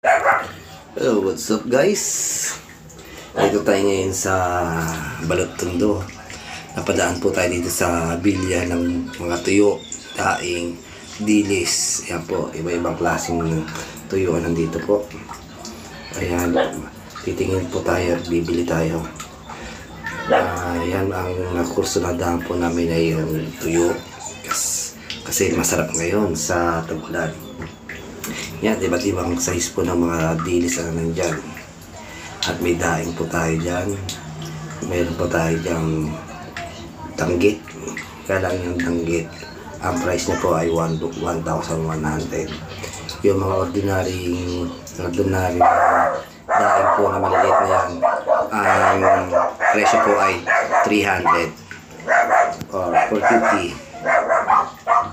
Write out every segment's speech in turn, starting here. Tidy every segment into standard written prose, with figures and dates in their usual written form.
Hello, what's up guys? Dito tayo ngayon sa Balot Tondo. Napadaan po tayo dito sa bilya ng mga tuyo, daing, dilis. Yan po, iba-ibang klaseng tuyo nandito po. Ayan, titingin po tayo at bibili tayo. Yan ang kurso na daan po namin ay yung tuyo. Kasi masarap ngayon sa tag-ulan. Yan, iba't ibang size po ng mga dilis na nandyan. At may daing po tayo dyan. Meron po tayo dyan tanggit. Kaya lang yung tanggit, ang price niya po ay 1,100. Yung mga ordinary daing po na maliliit na yan, ang presyo po ay 300 or 450.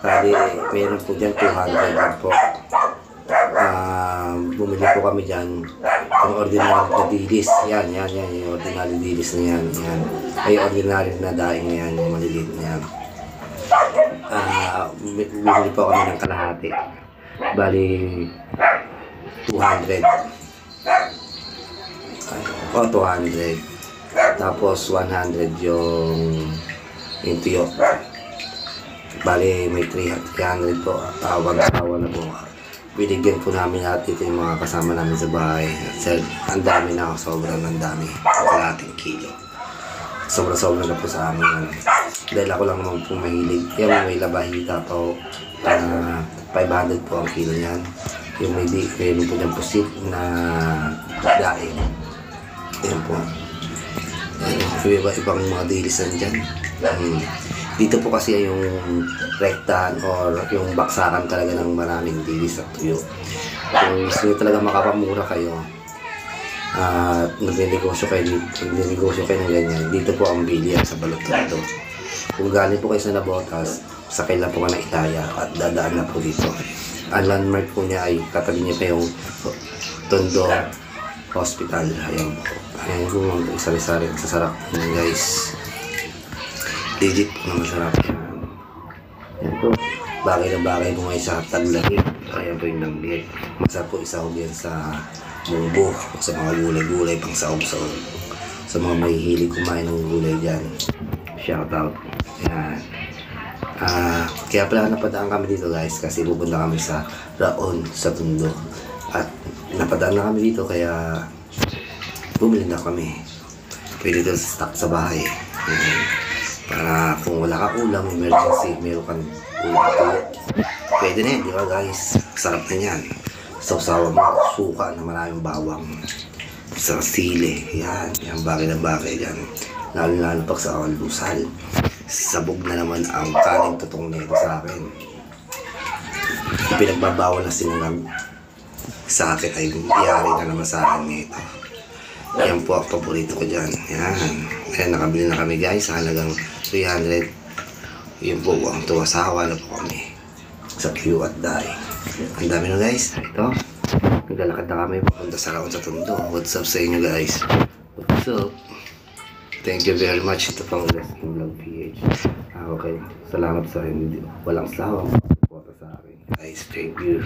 Kali meron po dyan 200 lang po. Bumili po kami dyan yung ordinary na dilis. Yan, yung ordinary dilis na yan. Ay ordinary na daing na yan, yung maliliit na yan. Bumili po kami ng kalahati. Bali 200 o 200. Tapos 100 yung tuyo. Bali may 300 po. Tawag na po. Binigyan po namin lahat ito yung mga kasama namin sa bahay. Ang dami na ako, sobrang ang dami. Kalahating kilo. Sobra-sobra na po sa amin. Dahil ako lang naman po mahilig. Yung may labahita po, 500 po ang kilo niyan. Yung meron po dyan pusit na daing. Ayan po. Iba-ibang mga dilisan dyan. Dito po kasi yung rektahan or yung baksakan talaga ng maraming dilis at tuyo. Kung gusto nyo talaga makapamura kayo at nagnegosyo kayo ng ganyan, dito po ang bilya sa Balot Tondo. Kung galing po kayo sa Nabotas, sakay lang po ka na Itaya at dadaan na po dito. Ang landmark po niya ay katabi niya pa yung Tondo Hospital. Ayan po. Ayan po, isa-isari at sasarap guys. Legit po na masarap yan. Yan po. Bagay na bagay po ngayon sa taglamig. Ayan po yung lamig. Masarap po isahog yan sa munggo. Sa mga gulay-gulay pang sahog sa mga may hilig kumain ng gulay dyan. Shout out. Yan. Kaya pala napadaan kami dito guys kasi pupunta kami sa Raon sa Tondo. At napadaan na kami dito kaya bumili na kami. Pwede dito sa stock sa bahay. Para kung wala ka ulam, emergency, meron kang ulam tuyo. Pwede na yan, di ba guys? Sarap na yan. Sausawa mo, suka na maraming bawang. Sa sili, yan. Yan, bagay na bagay yan. Lalo pag sa alusal. Sabog na naman ang kaning tutong nito sa akin. Pinagbabawal na sinulang sa akin ay iyari na naman sa akin nito. Yan po ang paborito ko dyan. Yan. Ayan, nakabili na kami guys. Sa halagang 300. Yun po, ang tuwasawa na po kami. Sa Q at daing. Ang dami na guys. Ito. Naglalakad na kami. Papunta sa Raon sa Tondo. What's up sa inyo guys? What's up? Thank you very much. Ito pang Wrestling Vlog PH. Okay. Salamat sa inyo. Walang sawang suporta sa akin. Guys, thank you.